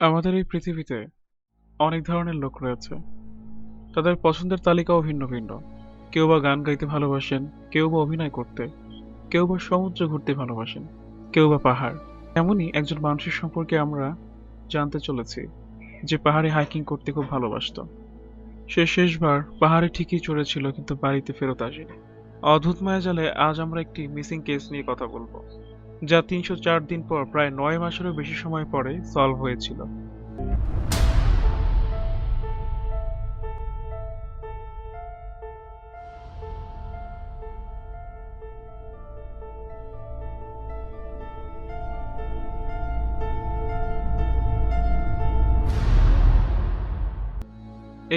আমাদের এই পৃথিবীতে অনেক ধরনের লোক রয়েছে। তাদের পছন্দের তালিকাও ভিন্ন ভিন্ন। কেউ বা গান গাইতে ভালোবাসেন, কেউ বা অভিনয় করতে, কেউ বা সমুদ্র ঘুরতে ভালোবাসেন, কেউ বা পাহাড়। এমনই একজন মানুষের সম্পর্কে আমরা জানতে চলেছি, যে পাহাড়ে হাইকিং করতে খুব ভালোবাসতো। সে শেষবার পাহাড়ে ঠিকই চড়েছিল, কিন্তু বাড়িতে ফেরত আসেনি। অদ্ভুত মায়াজালে আজ আমরা একটি মিসিং কেস নিয়ে কথা বলবো, যা ৩০৪ দিন পর প্রায় ৯ মাসেরও বেশি সময় পরে সলভ হয়েছিল।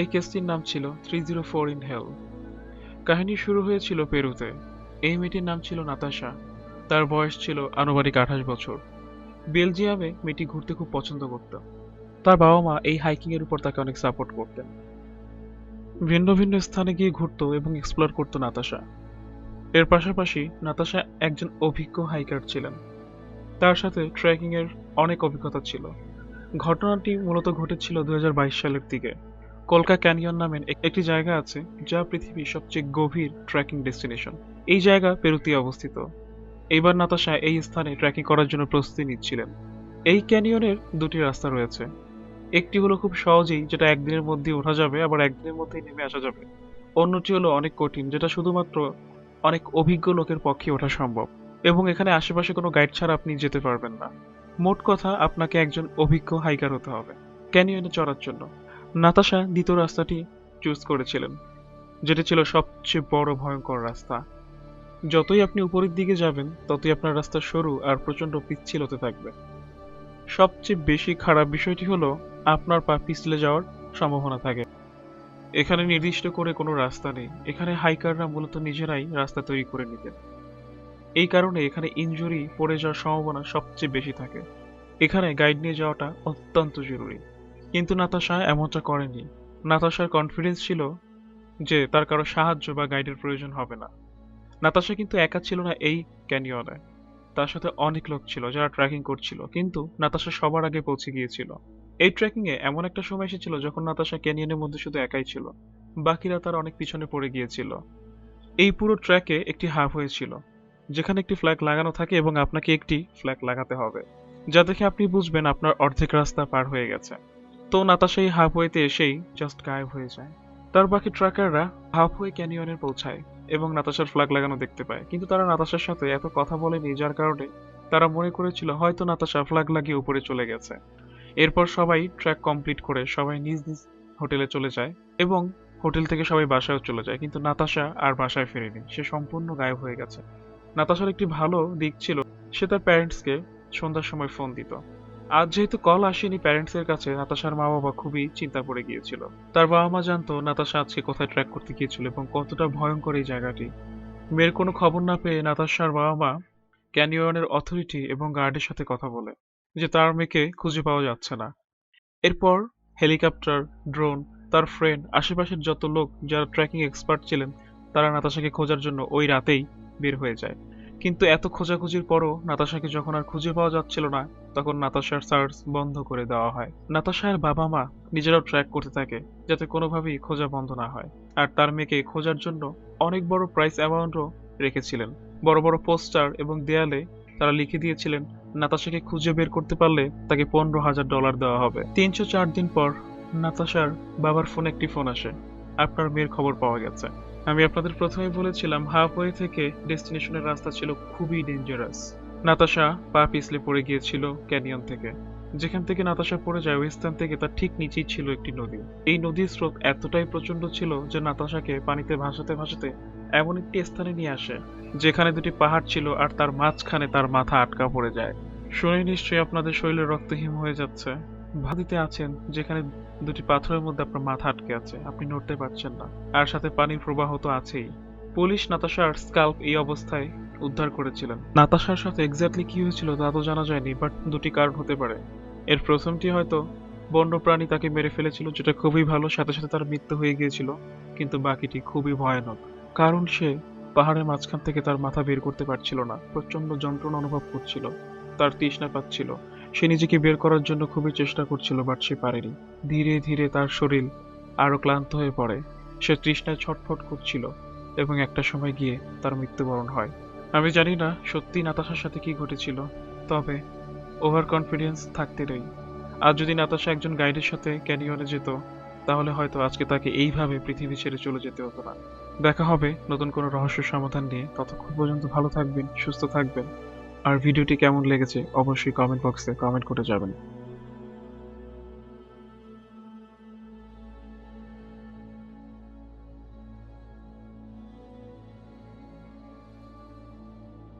এই কেসটির নাম ছিল 304 ইন হেল। কাহিনী শুরু হয়েছিল পেরুতে। এই মেয়েটির নাম ছিল নাতাশা। তার বয়স ছিল আনুমানিক 28 বছর। বেলজিয়ামে মেয়েটি ঘুরতে খুব পছন্দ করত। তার বাবা মা এই হাইকিং এর উপর তাকে অনেক সাপোর্ট করতেন। ভিন্ন ভিন্ন স্থানে গিয়ে ঘুরতো এবং এক্সপ্লোর করতো নাতাশা। এর পাশাপাশি নাতাশা একজন অভিজ্ঞ হাইকার ছিলেন। তার সাথে ট্রেকিং এর অনেক অভিজ্ঞতা ছিল। ঘটনাটি মূলত ঘটেছিল 2022 সালের দিকে। কলকা ক্যানিয়ন নামের একটি জায়গা আছে, যা পৃথিবীর সবচেয়ে গভীর ট্রেকিং ডেস্টিনেশন। এই জায়গা পেরুতে অবস্থিত। এইবার নাতাশা এই স্থানে ট্রেকিং করার জন্য প্রস্তুতি নিচ্ছিলেন। এই ক্যানিয়নের দুটি রাস্তা রয়েছে। একটি হলো খুব সহজেই, যেটা একদিনের মধ্যেই ওঠা যাবে, আবার একদিনের মধ্যেই নেমে আসা যাবে। অন্যটি হলো অনেক কঠিন, যেটা শুধুমাত্র অনেক অভিজ্ঞ লোকের পক্ষে ওঠা সম্ভব, এবং এখানে আশেপাশে কোনো গাইড ছাড়া আপনি যেতে পারবেন না। মোট কথা, আপনাকে একজন অভিজ্ঞ হাইকার হতে হবে ক্যানিয়নে চড়ার জন্য। নাতাশা দ্বিতীয় রাস্তাটি চুজ করেছিলেন, যেটি ছিল সবচেয়ে বড় ভয়ঙ্কর রাস্তা। যতই আপনি উপরের দিকে যাবেন, ততই আপনার রাস্তা সরু আর প্রচন্ড পিচ্ছিল হতে থাকবে। সবচেয়ে বেশি খারাপ বিষয়টি হলো, আপনার পা পিছলে যাওয়ার সম্ভাবনা থাকে। এখানে নির্দিষ্ট করে কোনো রাস্তা নেই। এখানে হাইকাররা মূলত নিজেরাই রাস্তা তৈরি করে নিতেন। এই কারণে এখানে ইনজুরি পড়ে যাওয়ার সম্ভাবনা সবচেয়ে বেশি থাকে। এখানে গাইড নিয়ে যাওয়াটা অত্যন্ত জরুরি। কিন্তু নাতাশা এমনটা করেনি। নাতাশার কনফিডেন্স ছিল যে তার কারো সাহায্য বা গাইডের প্রয়োজন হবে না। নাতাশা কিন্তু একা ছিল না এই ক্যানিয়নে। তার সাথে অনেক লোক ছিল যারা ট্রেকিং করছিল, কিন্তু নাতাশা সবার আগে পৌঁছে গিয়েছিল। এই ট্রেকিং এ এমন একটা সময় এসেছিল যখন নাতাশা ক্যানিয়নের মধ্যে শুধু একাই ছিল। বাকিরা তার অনেক পিছনে পড়ে গিয়েছিল। এই পুরো ট্র্যাকে একটি হাব হয়েছিল, যেখানে একটি ফ্ল্যাগ লাগানো থাকে এবং আপনাকে একটি ফ্ল্যাগ লাগাতে হবে, যা দেখে আপনি বুঝবেন আপনার অর্ধেক রাস্তা পার হয়ে গেছে। তো নাতাশা এই হাফওয়েতে এসেই জাস্ট গায়েব হয়ে যায়। তার বাকি ট্রাকাররা হাফওয়ে ক্যানিয়নে পৌঁছায় এবং নাতাশার ফ্ল্যাগ লাগানো দেখতে পায়, কিন্তু তারা নাতাশার সাথে এত কথা বলেনি, যার কারণে তারা মনে করেছিল হয়তো নাতাশা ফ্ল্যাগ লাগিয়ে উপরে চলে গেছে। এরপর সবাই ট্র্যাক কমপ্লিট করে সবাই নিজ নিজ হোটেলে চলে যায়, এবং হোটেল থেকে সবাই বাসায়ও চলে যায়, কিন্তু নাতাশা আর বাসায় ফেরেনি। সে সম্পূর্ণ গায়েব হয়ে গেছে। নাতাশার একটি ভালো দিক ছিল, সে তার প্যারেন্টসকে সন্ধ্যার সময় ফোন দিত। আজ যেহেতু কল আসেনি প্যারেন্টসের কাছে, নাতাশার মা বাবা খুবই চিন্তা পড়ে গিয়েছিল। তার বাবা মা জানতো নাতাশা আজকে কোথায় ট্র্যাক করতে গিয়েছিল এবং কতটা ভয়ঙ্কর এই জায়গাটি। মেয়ের কোনো খবর না পেয়ে নাতাশার বাবা মা ক্যানিয়নের অথরিটি এবং গার্ডের সাথে কথা বলে যে তার মেয়েকে খুঁজে পাওয়া যাচ্ছে না। এরপর হেলিকপ্টার, ড্রোন, তার ফ্রেন্ড, আশেপাশের যত লোক যারা ট্রেকিং এক্সপার্ট ছিলেন, তারা নাতাশাকে খোঁজার জন্য ওই রাতেই বের হয়ে যায়। কিন্তু এত খোঁজাখুঁজির পরও নাতাশাকে যখন আর খুঁজে পাওয়া যাচ্ছিল না, তখন নাতাশার সার্চ বন্ধ করে দেওয়া হয়। নাতাশার বাবা মা নিজেরাও ট্র্যাক করতে থাকে, যাতে কোনোভাবেই খোঁজা বন্ধ না হয়। আর তার মেয়েকে খোঁজার জন্য অনেক বড় প্রাইস অ্যামাউন্টও রেখেছিলেন। বড় বড় পোস্টার এবং দেয়ালে তারা লিখে দিয়েছিলেন, নাতাশাকে খুঁজে বের করতে পারলে তাকে $15,000 দেওয়া হবে। ৩০৪ দিন পর নাতাশার বাবার ফোনে একটি ফোন আসে। আপনার মেয়ের খবর পাওয়া গেছে। আমি আপনাদের প্রথমেই বলেছিলাম, হাফওয়ে থেকে ডেস্টিনেশনের রাস্তা ছিল খুবই ডেঞ্জারাস। নাতাশা পা পিছলে পড়ে গিয়েছিল ক্যানিয়ন থেকে। যেখান থেকে নাতাশা পড়ে যায়, ওই স্থান থেকে তার ঠিক নিচেই ছিল একটি নদী। এই নদীর স্রোত এতটাই প্রচন্ড ছিল যে নাতাশাকে পানিতে ভাসাতে ভাসাতে এমন একটি স্থানে নিয়ে আসে, যেখানে দুটি পাহাড় ছিল আর তার মাঝখানে তার মাথা আটকা পড়ে যায়। শুনে নিশ্চয়ই আপনাদের শরীরে রক্ত হিম হয়ে যাচ্ছে। ভাদিতে আছেন যেখানে দুটি পাথরের মধ্যে আপনার মাথা আটকে আছে, আপনি নড়তে পারছেন না, আর সাথে পানির প্রবাহ তো আছেই। পুলিশ নাতাশার স্কাল্প এই অবস্থায় উদ্ধার করেছিলেন। নাতাশার সাথে এক্স্যাক্টলি কি হয়েছিল তা তো জানা যায়নি, বাট দুটি কারণ হতে পারে। এর প্রথমটি হয়তো বন্যপ্রাণী তাকে মেরে ফেলেছিল, যেটা খুবই ভালো, সাথে সাথে তার মৃত্যু হয়ে গিয়েছিল। কিন্তু বাকিটি খুবই ভয়ানক, কারণ সে পাহাড়ের মাঝখান থেকে তার মাথা বের করতে পারছিল না, প্রচন্ড যন্ত্রণা অনুভব করছিল, তার তৃষ্ণা পাচ্ছিল, সে নিজেকে বের করার জন্য খুবই চেষ্টা করছিল, বাট সে পারেনি। ধীরে ধীরে তার শরীর আরো ক্লান্ত হয়ে পড়ে। সে তৃষ্ণায় ছটফট করছিল এবং একটা সময় গিয়ে তার মৃত্যুবরণ হয়। আমি জানি না সত্যি নাতাশার সাথে কি ঘটেছিল, তবে ওভার কনফিডেন্স থাকতে নেই। আজ যদি নাতাশা একজন গাইডের সাথে ক্যানিয়নে যেত, তাহলে হয়তো আজকে তাকে এইভাবে পৃথিবী ছেড়ে চলে যেতে হতো না। দেখা হবে নতুন কোনো রহস্য সমাধান নিয়ে। ততক্ষণ পর্যন্ত ভালো থাকবেন, সুস্থ থাকবেন। আর ভিডিওটি কেমন লেগেছে অবশ্যই কমেন্ট বক্সে কমেন্ট করে যাবেন।